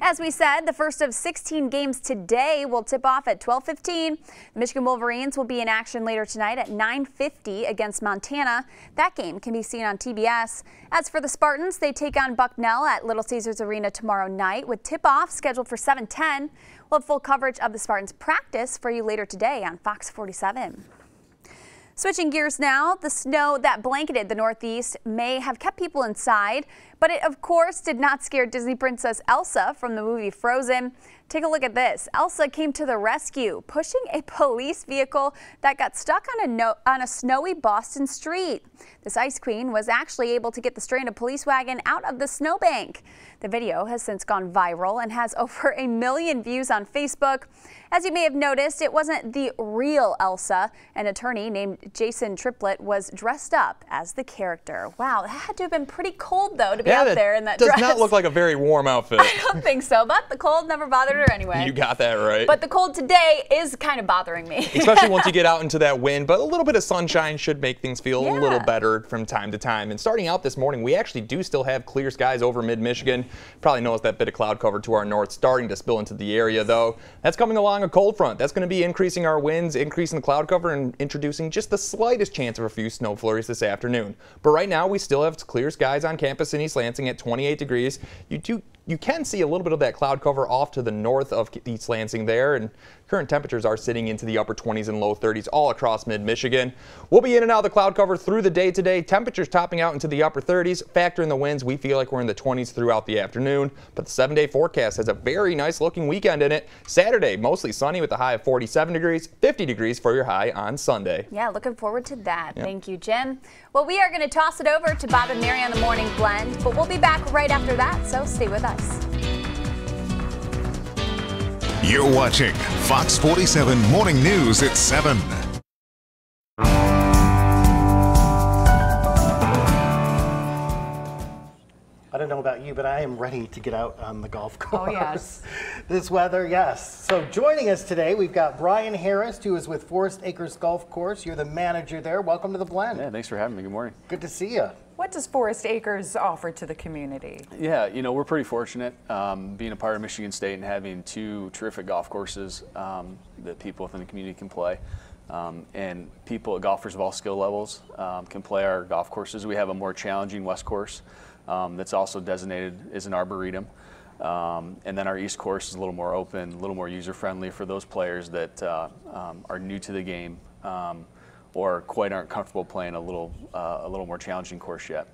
As we said, the first of 16 games today will tip off at 12:15. The Michigan Wolverines will be in action later tonight at 9:50 against Montana. That game can be seen on TBS. As for the Spartans, they take on Bucknell at Little Caesars Arena tomorrow night with tip-off scheduled for 7:10. We'll have full coverage of the Spartans practice for you later today on Fox 47. Switching gears now, the snow that blanketed the Northeast may have kept people inside, but it of course did not scare Disney Princess Elsa from the movie Frozen. Take a look at this. Elsa came to the rescue, pushing a police vehicle that got stuck on a snowy Boston street. This ice queen was actually able to get the stranded police wagon out of the snowbank. The video has since gone viral and has over 1 million views on Facebook. As you may have noticed, it wasn't the real Elsa. An attorney named Jason Triplett was dressed up as the character. Wow, that had to have been pretty cold though to be out there in that dress. Does not look like a very warm outfit. I don't think so, but the cold never bothered her anyway. You got that right. But the cold today is kind of bothering me. Especially once you get out into that wind, but a little bit of sunshine should make things feel a little better from time to time. And starting out this morning, we actually do still have clear skies over mid-Michigan. Probably noticed that bit of cloud cover to our north starting to spill into the area though. That's coming along a cold front. That's going to be increasing our winds, increasing the cloud cover, and introducing just the slightest chance of a few snow flurries this afternoon. But right now we still have clear skies on campus in East Lansing at 28 degrees. You can see a little bit of that cloud cover off to the north of East Lansing there, and current temperatures are sitting into the upper 20s and low 30s all across mid-Michigan. We'll be in and out of the cloud cover through the day today. Temperatures topping out into the upper 30s. Factor in the winds, we feel like we're in the 20s throughout the afternoon, but the 7-day forecast has a very nice looking weekend in it. Saturday, mostly sunny with a high of 47 degrees, 50 degrees for your high on Sunday. Yeah, looking forward to that. Yep. Thank you, Jim. Well, we are going to toss it over to Bob and Mary on the Morning Blend, but we'll be back right after that, so stay with us. You're watching Fox 47 Morning News at 7. I don't know about you, but I am ready to get out on the golf course. Oh, yes. This weather, yes. So joining us today, we've got Brian Harris, who is with Forest Acres Golf Course. You're the manager there. Welcome to the Blend. Yeah, thanks for having me. Good morning. Good to see you. What does Forest Acres offer to the community? Yeah, you know, we're pretty fortunate being a part of Michigan State and having 2 terrific golf courses that people within the community can play. And golfers of all skill levels can play our golf courses. We have a more challenging west course that's also designated as an arboretum. And then our east course is a little more open, a little more user-friendly for those players that are new to the game or quite aren't comfortable playing a little more challenging course yet.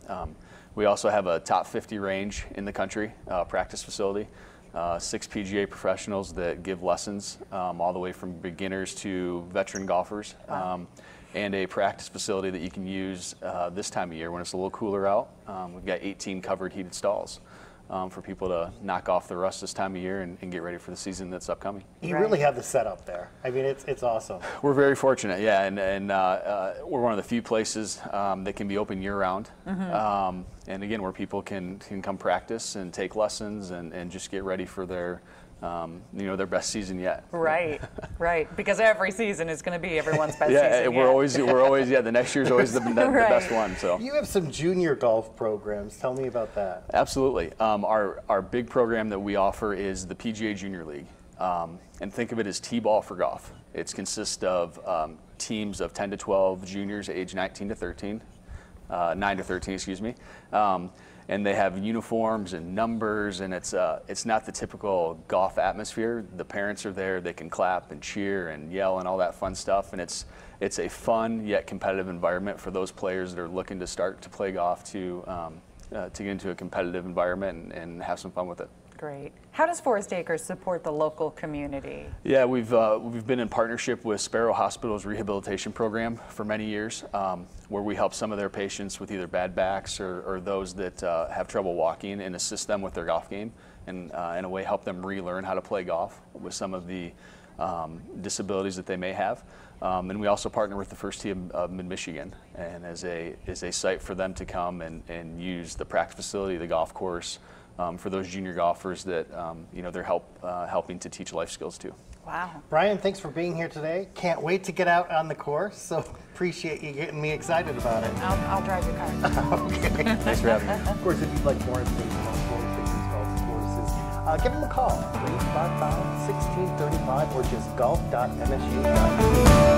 We also have a top 50 range in the country, practice facility, 6 PGA professionals that give lessons all the way from beginners to veteran golfers. Wow. And a practice facility that you can use this time of year when it's a little cooler out. We've got 18 covered heated stalls for people to knock off the rust this time of year and get ready for the season that's upcoming. You really have the setup there. I mean, it's awesome. We're very fortunate, yeah, and we're one of the few places that can be open year-round. Mm-hmm. And again, where people can come practice and take lessons and just get ready for their their best season yet. Right, right. Because every season is going to be everyone's best season. Yeah, we're always, the next year's always the best one. So you have some junior golf programs. Tell me about that. Absolutely. Our big program that we offer is the PGA Junior League, and think of it as T-ball for golf. It consists of teams of 10 to 12 juniors, age 9 to 13, excuse me. And they have uniforms and numbers, and it's not the typical golf atmosphere. The parents are there; they can clap and cheer and yell and all that fun stuff. And it's a fun yet competitive environment for those players that are looking to start to play golf to get into a competitive environment and have some fun with it. Great. How does Forest Acres support the local community? Yeah, we've been in partnership with Sparrow Hospital's rehabilitation program for many years, where we help some of their patients with either bad backs or those that have trouble walking and assist them with their golf game and in a way help them relearn how to play golf with some of the disabilities that they may have. And we also partner with the First Tee of Mid-Michigan and as a site for them to come and use the practice facility, the golf course, for those junior golfers that they're helping to teach life skills to. Wow. Brian, thanks for being here today. Can't wait to get out on the course, so appreciate you getting me excited about it. I'll drive your car. Okay. Thanks for having me. Of course, if you'd like more information on Forest Acres Golf Courses, Give them a call, 355-1635, or just golf.msu.edu.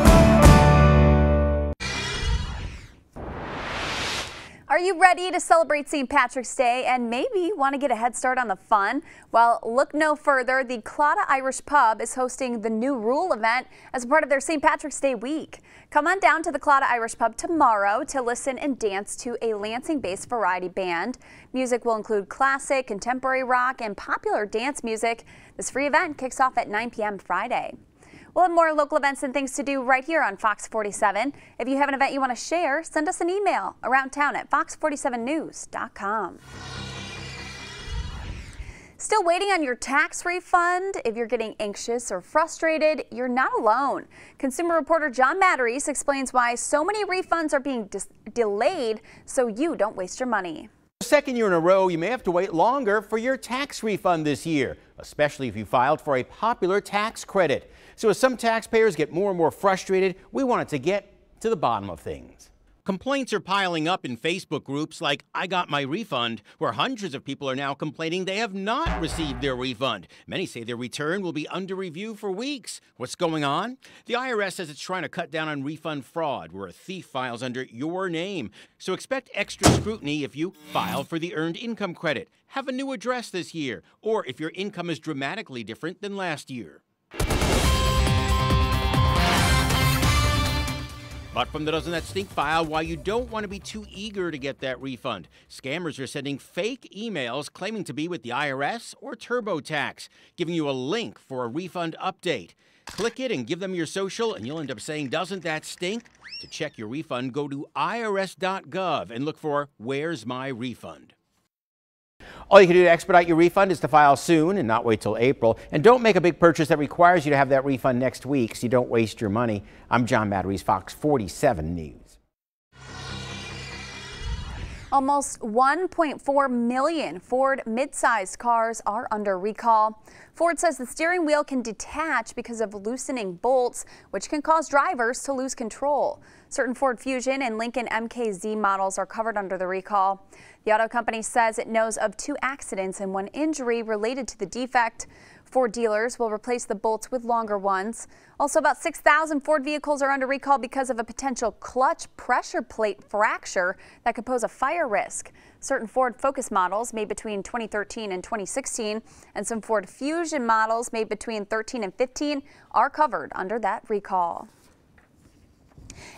Are you ready to celebrate St. Patrick's Day and maybe want to get a head start on the fun? Well, look no further. The Claddagh Irish Pub is hosting the New Rule event as a part of their St. Patrick's Day week. Come on down to the Claddagh Irish Pub tomorrow to listen and dance to a Lansing-based variety band. Music will include classic, contemporary rock, and popular dance music. This free event kicks off at 9 p.m. Friday. We'll have more local events and things to do right here on Fox 47. If you have an event you want to share, send us an email around town at fox47news.com. Still waiting on your tax refund? If you're getting anxious or frustrated, you're not alone. Consumer reporter John Matteries explains why so many refunds are being delayed so you don't waste your money. Second year in a row, you may have to wait longer for your tax refund this year, especially if you filed for a popular tax credit. So as some taxpayers get more and more frustrated, we wanted to get to the bottom of things. Complaints are piling up in Facebook groups like I Got My Refund, where hundreds of people are now complaining they have not received their refund. Many say their return will be under review for weeks. What's going on? The IRS says it's trying to cut down on refund fraud, where a thief files under your name. So expect extra scrutiny if you file for the Earned Income Credit, have a new address this year, or if your income is dramatically different than last year. But from the Doesn't That Stink file, why you don't want to be too eager to get that refund. Scammers are sending fake emails claiming to be with the IRS or TurboTax, giving you a link for a refund update. Click it and give them your social, and you'll end up saying, "Doesn't that stink?" To check your refund, go to irs.gov and look for Where's My Refund. All you can do to expedite your refund is to file soon and not wait till April. And don't make a big purchase that requires you to have that refund next week so you don't waste your money. I'm John Matteries, Fox 47 News. Almost 1.4 million Ford mid-sized cars are under recall. Ford says the steering wheel can detach because of loosening bolts, which can cause drivers to lose control. Certain Ford Fusion and Lincoln MKZ models are covered under the recall. The auto company says it knows of 2 accidents and 1 injury related to the defect. Ford dealers will replace the bolts with longer ones. Also, about 6,000 Ford vehicles are under recall because of a potential clutch pressure plate fracture that could pose a fire risk. Certain Ford Focus models made between 2013 and 2016 and some Ford Fusion models made between 13 and 15 are covered under that recall.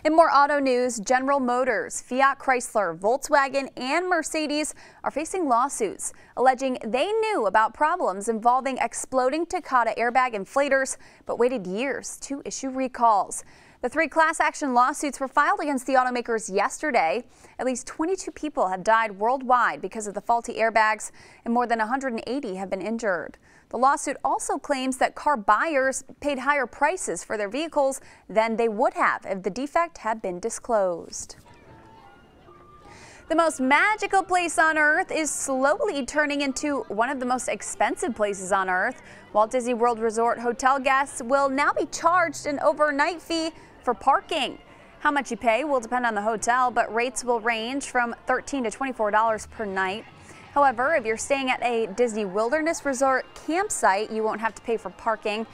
In more auto news, General Motors, Fiat Chrysler, Volkswagen, and Mercedes are facing lawsuits alleging they knew about problems involving exploding Takata airbag inflators, but waited years to issue recalls. The 3 class action lawsuits were filed against the automakers yesterday. At least 22 people have died worldwide because of the faulty airbags, and more than 180 have been injured. The lawsuit also claims that car buyers paid higher prices for their vehicles than they would have if the defect had been disclosed. The most magical place on Earth is slowly turning into one of the most expensive places on Earth. Walt Disney World Resort hotel guests will now be charged an overnight fee for parking. How much you pay will depend on the hotel, but rates will range from $13 to $24 per night. However, if you're staying at a Disney Wilderness Resort campsite, you won't have to pay for parking.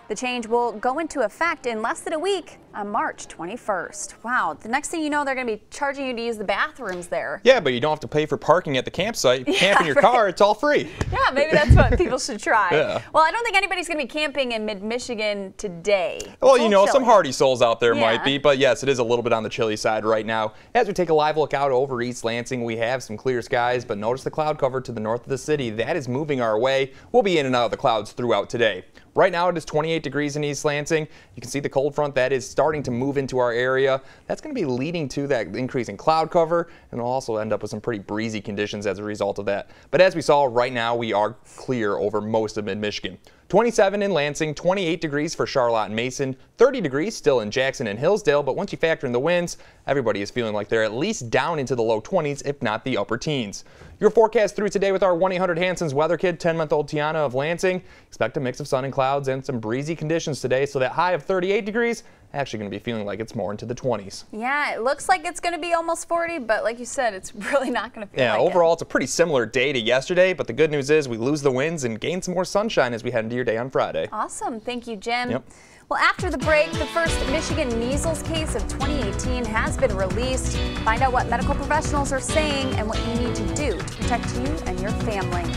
The change will go into effect in less than a week on March 21st. Wow, the next thing you know, they're going to be charging you to use the bathrooms there. Yeah, but you don't have to pay for parking at the campsite. You camp in your car, it's all free. Yeah, maybe that's what people should try. Yeah. Well, I don't think anybody's going to be camping in mid-Michigan today. Well, It's you a know, little some chilly. hardy souls out there Yeah. might be, but yes, it is a little bit on the chilly side right now. As we take a live look out over East Lansing, we have some clear skies, but notice the cloud cover to the north of the city. That is moving our way. We'll be in and out of the clouds throughout today. Right now it is 28 degrees in East Lansing. You can see the cold front that is starting to move into our area. That's going to be leading to that increase in cloud cover, and we'll also end up with some pretty breezy conditions as a result of that. But as we saw, right now we are clear over most of mid-Michigan. 27 in Lansing, 28 degrees for Charlotte and Mason, 30 degrees still in Jackson and Hillsdale, but once you factor in the winds, everybody is feeling like they're at least down into the low 20s, if not the upper teens. Your forecast through today with our 1-800-HANSON's weather kit, 10-month-old Tiana of Lansing. Expect a mix of sun and clouds and some breezy conditions today, so that high of 38 degrees actually going to be feeling like it's more into the 20s. Yeah, it looks like it's going to be almost 40, but like you said, it's really not going to feel like overall, it's a pretty similar day to yesterday, but the good news is we lose the winds and gain some more sunshine as we head into your day on Friday. Awesome. Thank you, Jim. Yep. Well, after the break, the first Michigan measles case of 2018 has been released. Find out what medical professionals are saying and what you need to do to protect you and your family.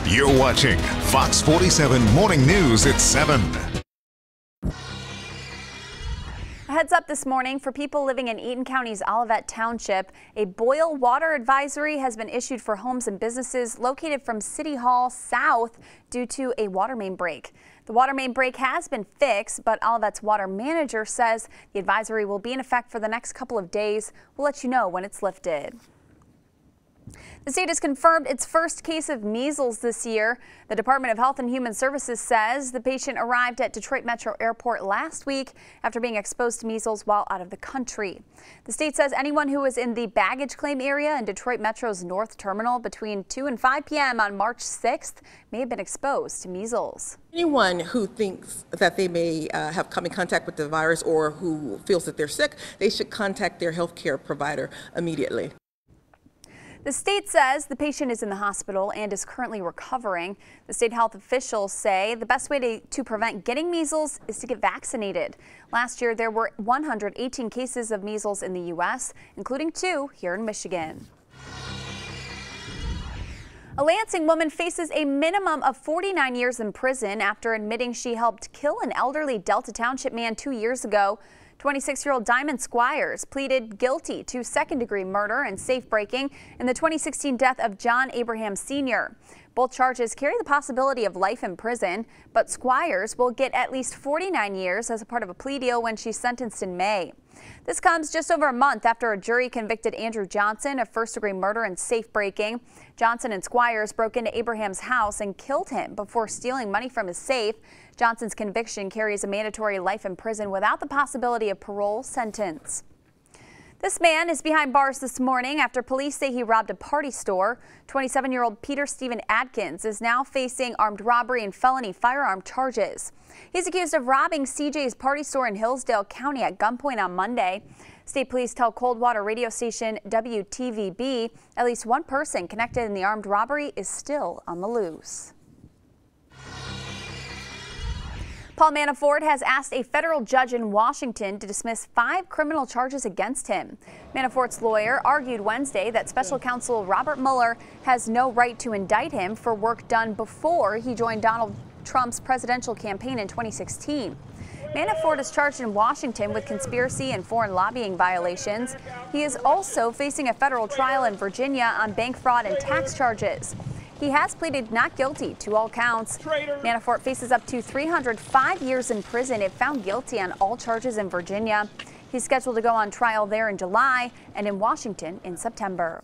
You're watching Fox 47 Morning News at 7. A heads up this morning for people living in Eaton County's Olivet Township. A boil water advisory has been issued for homes and businesses located from City Hall south due to a water main break. The water main break has been fixed, but Olivet's water manager says the advisory will be in effect for the next couple of days. We'll let you know when it's lifted. The state has confirmed its first case of measles this year. The Department of Health and Human Services says the patient arrived at Detroit Metro Airport last week after being exposed to measles while out of the country. The state says anyone who was in the baggage claim area in Detroit Metro's North Terminal between 2 and 5 p.m. on March 6th may have been exposed to measles. Anyone who thinks that they may have come in contact with the virus or who feels that they're sick, they should contact their health care provider immediately. The state says the patient is in the hospital and is currently recovering. The state health officials say the best way to prevent getting measles is to get vaccinated. Last year, there were 118 cases of measles in the U.S., including 2 here in Michigan. A Lansing woman faces a minimum of 49 years in prison after admitting she helped kill an elderly Delta Township man 2 years ago. 26-year-old Diamond Squires pleaded guilty to second-degree murder and safe-breaking in the 2016 death of John Abraham Sr. Both charges carry the possibility of life in prison, but Squires will get at least 49 years as a part of a plea deal when she's sentenced in May. This comes just over a month after a jury convicted Andrew Johnson of first-degree murder and safe-breaking. Johnson and Squires broke into Abraham's house and killed him before stealing money from his safe. Johnson's conviction carries a mandatory life in prison without the possibility of parole sentence. This man is behind bars this morning after police say he robbed a party store. 27-year-old Peter Stephen Adkins is now facing armed robbery and felony firearm charges. He's accused of robbing CJ's party store in Hillsdale County at gunpoint on Monday. State police tell Coldwater radio station WTVB at least one person connected in the armed robbery is still on the loose. Paul Manafort has asked a federal judge in Washington to dismiss 5 criminal charges against him. Manafort's lawyer argued Wednesday that special counsel Robert Mueller has no right to indict him for work done before he joined Donald Trump's presidential campaign in 2016. Manafort is charged in Washington with conspiracy and foreign lobbying violations. He is also facing a federal trial in Virginia on bank fraud and tax charges. He has pleaded not guilty to all counts. Manafort faces up to 305 years in prison if found guilty on all charges in Virginia. He's scheduled to go on trial there in July and in Washington in September.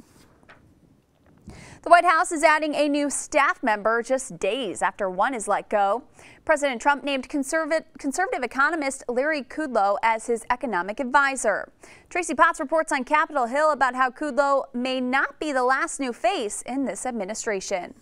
The White House is adding a new staff member just days after one is let go. President Trump named conservative economist Larry Kudlow as his economic advisor. Tracy Potts reports on Capitol Hill about how Kudlow may not be the last new face in this administration.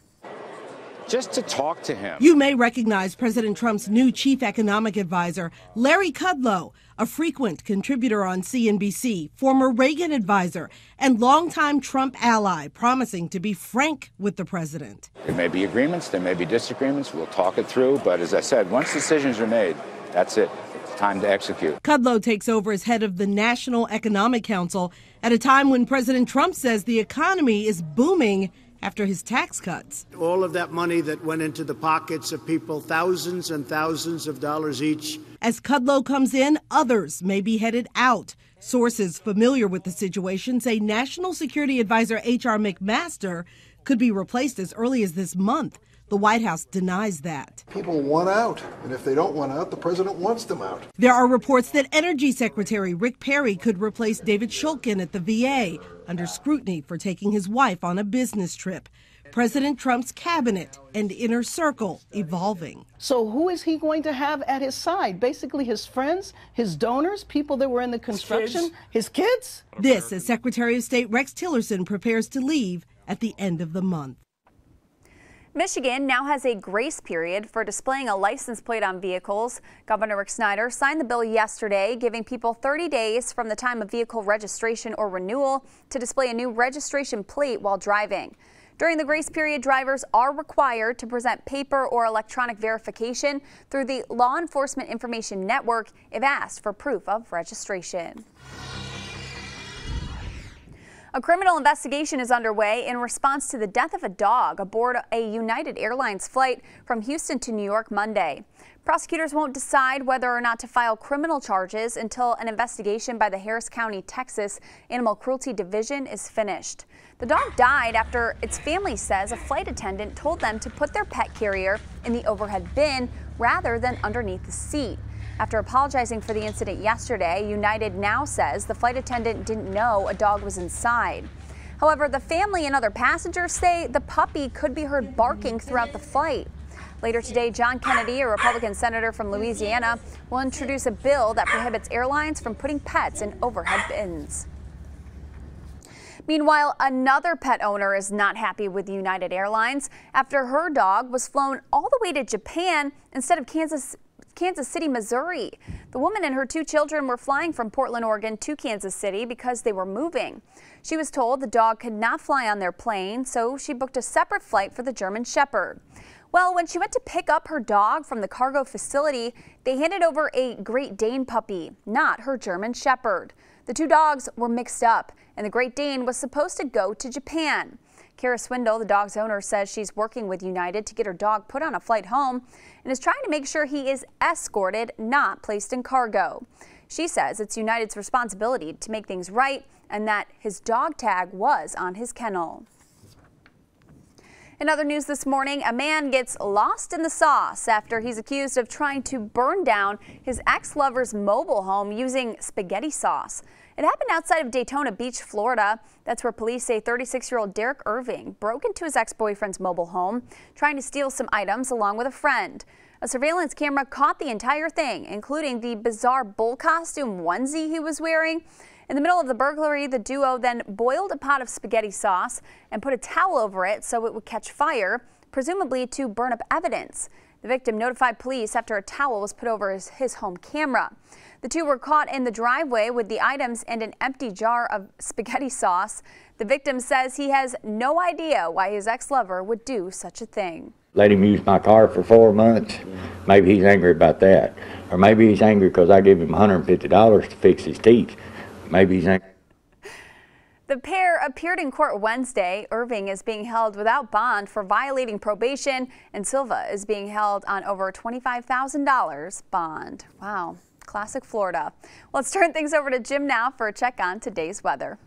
Just to talk to him. You may recognize President Trump's new chief economic advisor, Larry Kudlow, a frequent contributor on CNBC, former Reagan advisor, and longtime Trump ally, promising to be frank with the president. There may be agreements, there may be disagreements. We'll talk it through. But as I said, once decisions are made, that's it. It's time to execute. Kudlow takes over as head of the National Economic Council at a time when President Trump says the economy is booming after his tax cuts. All of that money that went into the pockets of people, thousands and thousands of dollars each. As Kudlow comes in, others may be headed out. Sources familiar with the situation say National Security Advisor H.R. McMaster could be replaced as early as this month. The White House denies that. People want out, and if they don't want out, the president wants them out. There are reports that Energy Secretary Rick Perry could replace David Shulkin at the VA, under scrutiny for taking his wife on a business trip. President Trump's cabinet and inner circle evolving. So who is he going to have at his side? Basically his friends, his donors, people that were in the construction, his kids? This as Secretary of State Rex Tillerson prepares to leave at the end of the month. Michigan now has a grace period for displaying a license plate on vehicles. Governor Rick Snyder signed the bill yesterday, giving people 30 days from the time of vehicle registration or renewal to display a new registration plate while driving. During the grace period, drivers are required to present paper or electronic verification through the Law Enforcement Information Network if asked for proof of registration. A criminal investigation is underway in response to the death of a dog aboard a United Airlines flight from Houston to New York Monday. Prosecutors won't decide whether or not to file criminal charges until an investigation by the Harris County, Texas Animal Cruelty Division is finished. The dog died after its family says a flight attendant told them to put their pet carrier in the overhead bin rather than underneath the seat. After apologizing for the incident yesterday, United now says the flight attendant didn't know a dog was inside. However, the family and other passengers say the puppy could be heard barking throughout the flight. Later today, John Kennedy, a Republican senator from Louisiana, will introduce a bill that prohibits airlines from putting pets in overhead bins. Meanwhile, another pet owner is not happy with United Airlines after her dog was flown all the way to Japan instead of Kansas City, Missouri. The woman and her 2 children were flying from Portland, Oregon to Kansas City because they were moving. She was told the dog could not fly on their plane, so she booked a separate flight for the German Shepherd. Well, when she went to pick up her dog from the cargo facility, they handed over a Great Dane puppy, not her German Shepherd. The 2 dogs were mixed up, and the Great Dane was supposed to go to Japan. Kara Swindle, the dog's owner, says she's working with United to get her dog put on a flight home and is trying to make sure he is escorted, not placed in cargo. She says it's United's responsibility to make things right and that his dog tag was on his kennel. In other news this morning, a man gets lost in the sauce after he's accused of trying to burn down his ex-lover's mobile home using spaghetti sauce. It happened outside of Daytona Beach, Florida. That's where police say 36-year-old Derek Irving broke into his ex-boyfriend's mobile home, trying to steal some items along with a friend. A surveillance camera caught the entire thing, including the bizarre bull costume onesie he was wearing. In the middle of the burglary, the duo then boiled a pot of spaghetti sauce and put a towel over it so it would catch fire, presumably to burn up evidence. The victim notified police after a towel was put over his home camera. The 2 were caught in the driveway with the items and an empty jar of spaghetti sauce. The victim says he has no idea why his ex-lover would do such a thing. Let him use my car for 4 months. Maybe he's angry about that. Or maybe he's angry because I gave him $150 to fix his teeth. Maybe he's angry. The pair appeared in court Wednesday. Irving is being held without bond for violating probation, and Silva is being held on over $25,000 bond. Wow, classic Florida. Let's turn things over to Jim now for a check on today's weather.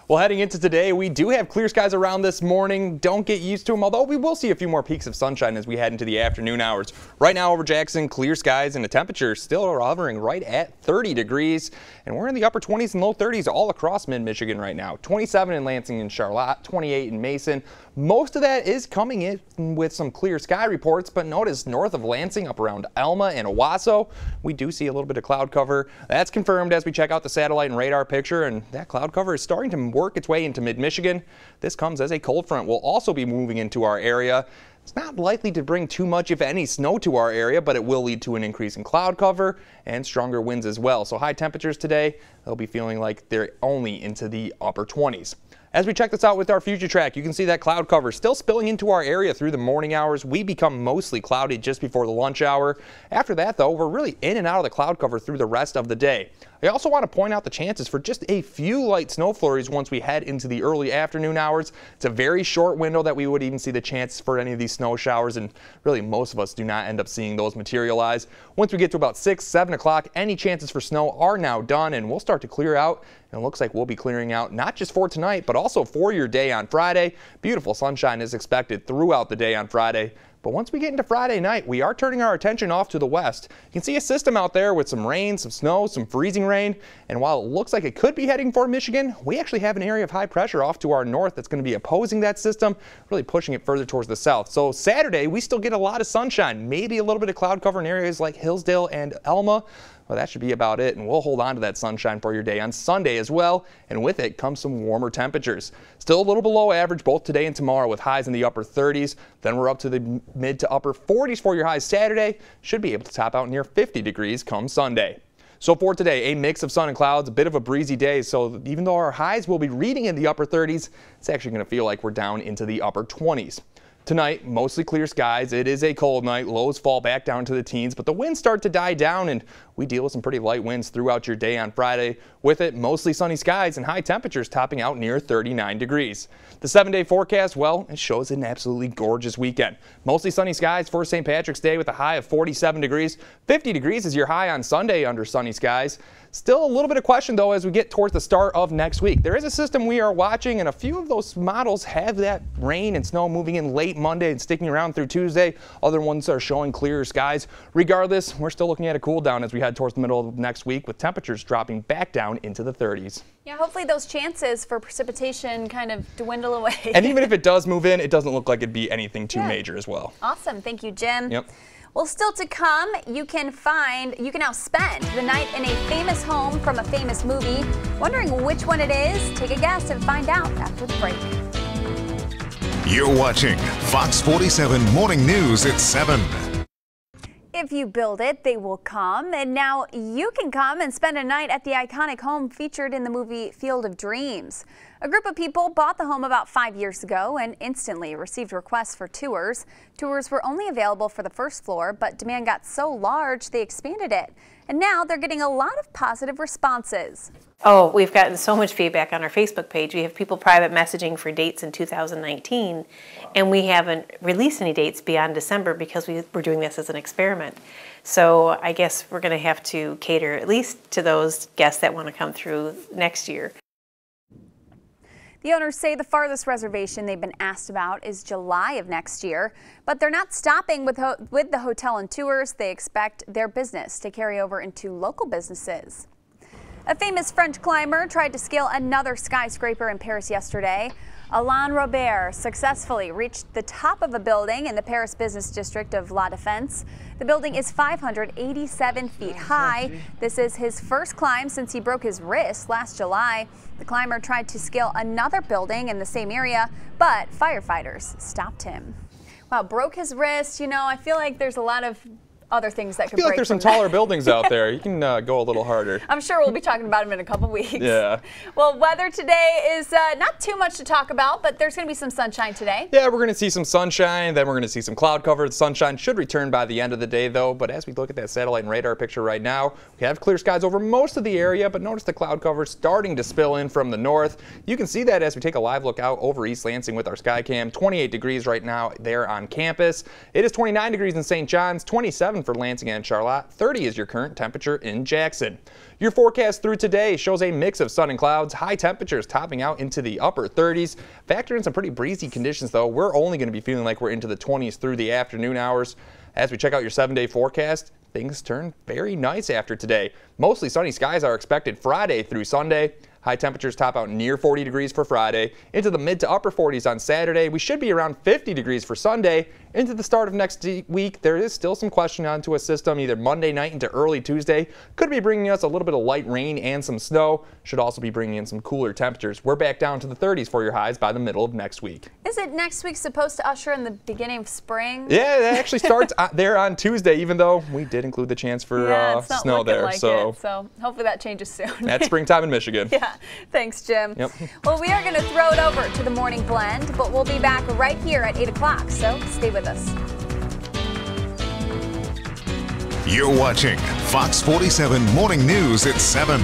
Well, heading into today, we do have clear skies around this morning. Don't get used to them, although we will see a few more peaks of sunshine as we head into the afternoon hours. Right now over Jackson, clear skies and the temperature still hovering right at 30 degrees. And we're in the upper 20s and low 30s all across mid-Michigan right now. 27 in Lansing and Charlotte, 28 in Mason. Most of that is coming in with some clear sky reports, but notice north of Lansing up around Alma and Owasso, we do see a little bit of cloud cover. That's confirmed as we check out the satellite and radar picture, and that cloud cover is starting to work its way into mid-Michigan. This comes as a cold front will also be moving into our area. It's not likely to bring too much, if any, snow to our area, but it will lead to an increase in cloud cover and stronger winds as well. So high temperatures today, they'll be feeling like they're only into the upper 20s. As we check this out with our future track, you can see that cloud cover still spilling into our area through the morning hours. We become mostly cloudy just before the lunch hour. After that, though, we're really in and out of the cloud cover through the rest of the day. I also want to point out the chances for just a few light snow flurries once we head into the early afternoon hours. It's a very short window that we would even see the chance for any of these snow showers, and really most of us do not end up seeing those materialize. Once we get to about 6, 7 o'clock, any chances for snow are now done, and we'll start to clear out. And it looks like we'll be clearing out not just for tonight, but also for your day on Friday. Beautiful sunshine is expected throughout the day on Friday. But once we get into Friday night, we are turning our attention off to the west. You can see a system out there with some rain, some snow, some freezing rain. And while it looks like it could be heading for Michigan, we actually have an area of high pressure off to our north that's going to be opposing that system, really pushing it further towards the south. So Saturday, we still get a lot of sunshine, maybe a little bit of cloud cover in areas like Hillsdale and Elma. Well, that should be about it, and we'll hold on to that sunshine for your day on Sunday as well, and with it comes some warmer temperatures. Still a little below average both today and tomorrow with highs in the upper 30s. Then we're up to the mid to upper 40s for your highs Saturday. Should be able to top out near 50 degrees come Sunday. So for today, a mix of sun and clouds, a bit of a breezy day, so even though our highs will be reading in the upper 30s, it's actually going to feel like we're down into the upper 20s. Tonight, mostly clear skies. It is a cold night. Lows fall back down to the teens, but the winds start to die down, and we deal with some pretty light winds throughout your day on Friday. With it, mostly sunny skies and high temperatures topping out near 39 degrees. The 7-day forecast, well, it shows an absolutely gorgeous weekend. Mostly sunny skies for St. Patrick's Day with a high of 47 degrees. 50 degrees is your high on Sunday under sunny skies. Still a little bit of question, though, as we get towards the start of next week. There is a system we are watching, and a few of those models have that rain and snow moving in late Monday and sticking around through Tuesday. Other ones are showing clearer skies. Regardless, we're still looking at a cool down as we head towards the middle of next week with temperatures dropping back down into the 30s. Yeah, hopefully those chances for precipitation kind of dwindle away. And even if it does move in, it doesn't look like it'd be anything too major as well. Awesome. Thank you, Jim. Yep. Well, still to come, you can now spend the night in a famous home from a famous movie. Wondering which one it is? Take a guess and find out after the break. You're watching Fox 47 Morning News at 7. If you build it, they will come. And now you can come and spend a night at the iconic home featured in the movie Field of Dreams. A group of people bought the home about 5 years ago and instantly received requests for tours. Tours were only available for the first floor, but demand got so large they expanded it. And now they're getting a lot of positive responses. Oh, we've gotten so much feedback on our Facebook page. We have people private messaging for dates in 2019, and we haven't released any dates beyond December because we're doing this as an experiment. So I guess we're going to have to cater at least to those guests that want to come through next year. The owners say the farthest reservation they've been asked about is July of next year, but they're not stopping with the hotel and tours. They expect their business to carry over into local businesses. A famous French climber tried to scale another skyscraper in Paris yesterday. Alain Robert successfully reached the top of a building in the Paris business district of La Défense. The building is 587 feet high. This is his first climb since he broke his wrist last July. The climber tried to scale another building in the same area, but firefighters stopped him. Wow, broke his wrist. You know, I feel like there's a lot of other things that could break. I feel like there's some taller buildings out there. You can go a little harder. I'm sure we'll be talking about them in a couple weeks. Yeah. Well, weather today is not too much to talk about, but there's going to be some sunshine today. Yeah, we're going to see some sunshine, then we're going to see some cloud cover. The sunshine should return by the end of the day, though. But as we look at that satellite and radar picture right now, we have clear skies over most of the area, but notice the cloud cover starting to spill in from the north. You can see that as we take a live look out over East Lansing with our Skycam. 28 degrees right now there on campus. It is 29 degrees in St. John's, 27 for Lansing and Charlotte. 30 is your current temperature in Jackson. Your forecast through today shows a mix of sun and clouds, high temperatures topping out into the upper 30s. Factor in some pretty breezy conditions, though. We're only going to be feeling like we're into the 20s through the afternoon hours. As we check out your 7-day forecast, things turn very nice after today. Mostly sunny skies are expected Friday through Sunday. High temperatures top out near 40 degrees for Friday, into the mid to upper 40s on Saturday. We should be around 50 degrees for Sunday. Into the start of next week, there is still some question onto a system either Monday night into early Tuesday. Could be bringing us a little bit of light rain and some snow. Should also be bringing in some cooler temperatures. We're back down to the 30s for your highs by the middle of next week. Is it next week supposed to usher in the beginning of spring? Yeah, it actually starts there on Tuesday, even though we did include the chance for snow there. Like so hopefully that changes soon. That's springtime in Michigan. Yeah. Thanks, Jim. Yep. Well, we are going to throw it over to the morning blend, but we'll be back right here at 8 o'clock, so stay with us. You're watching Fox 47 Morning News at 7.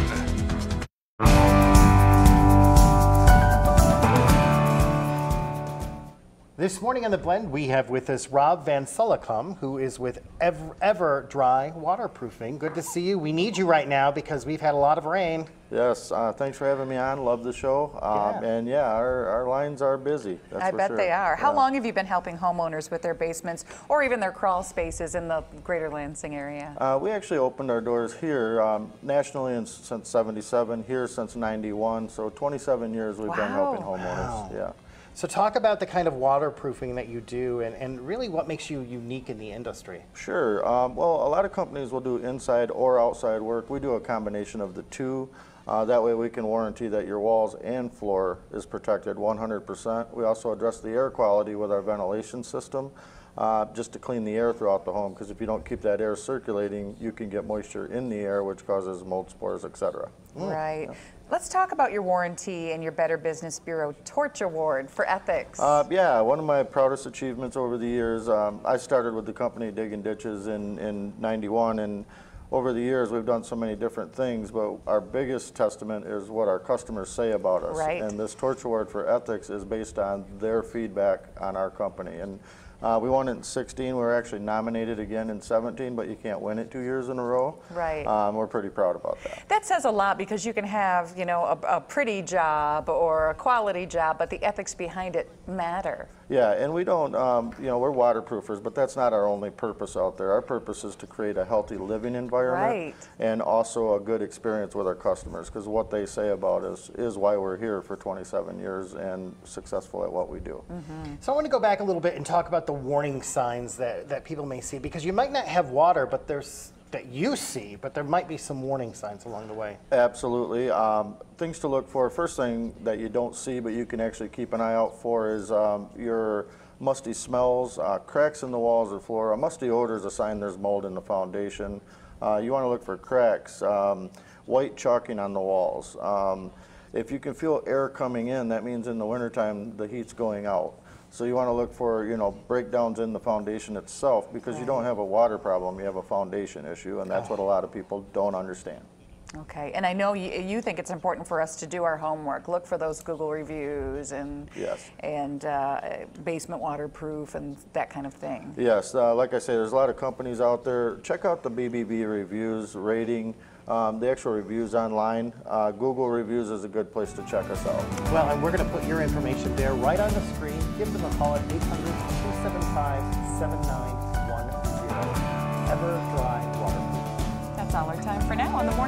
This This morning on The Blend, we have with us Rob Van Sullicum, who is with Everdry Waterproofing. Good to see you. We need you right now because we've had a lot of rain. Yes, thanks for having me on. Love the show. And yeah, our lines are busy. That's I for bet sure. they are. How Yeah. long have you been helping homeowners with their basements or even their crawl spaces in the greater Lansing area? We actually opened our doors here nationally since '77, here since '91. So 27 years we've been helping homeowners. Wow. Yeah. So talk about the kind of waterproofing that you do and really what makes you unique in the industry. Sure. Well, a lot of companies will do inside or outside work. We do a combination of the two. That way we can warranty that your walls and floor is protected 100%. We also address the air quality with our ventilation system, just to clean the air throughout the home, because if you don't keep that air circulating, you can get moisture in the air, which causes mold spores, etc. Right. Yeah. Let's talk about your warranty and your Better Business Bureau Torch Award for ethics. Yeah, one of my proudest achievements over the years, I started with the company digging ditches in '91, and over the years we've done so many different things, but our biggest testament is what our customers say about us. Right. And this Torch Award for Ethics is based on their feedback on our company. And we won it in '16. We were actually nominated again in '17, but you can't win it 2 years in a row. Right. We're pretty proud about that. That says a lot because you can have, you know, a pretty job or a quality job, but the ethics behind it matter. Yeah, and we don't, you know, we're waterproofers, but that's not our only purpose out there. Our purpose is to create a healthy living environment Right. and also a good experience with our customers, because what they say about us is why we're here for 27 years and successful at what we do. So I want to go back a little bit and talk about the warning signs that people may see, because you might not have water, but there's that you see, but there might be some warning signs along the way. Absolutely. Things to look for. First thing that you don't see, but you can actually keep an eye out for is your musty smells, cracks in the walls or floor. A musty odor is a sign there's mold in the foundation. You want to look for cracks, white chalking on the walls. If you can feel air coming in, that means in the wintertime the heat's going out. So you want to look for, you know, breakdowns in the foundation itself, because you don't have a water problem, you have a foundation issue, and that's what a lot of people don't understand. Okay, and I know you think it's important for us to do our homework. Look for those Google reviews and basement waterproof and that kind of thing. Yes, like I say, there's a lot of companies out there. Check out the BBB reviews, rating, the actual reviews online. Google reviews is a good place to check us out. Well, and we're going to put your information there right on the screen. Give them a call at 800-275-7910. Everdry Waterproof. That's all our time for now on the morning.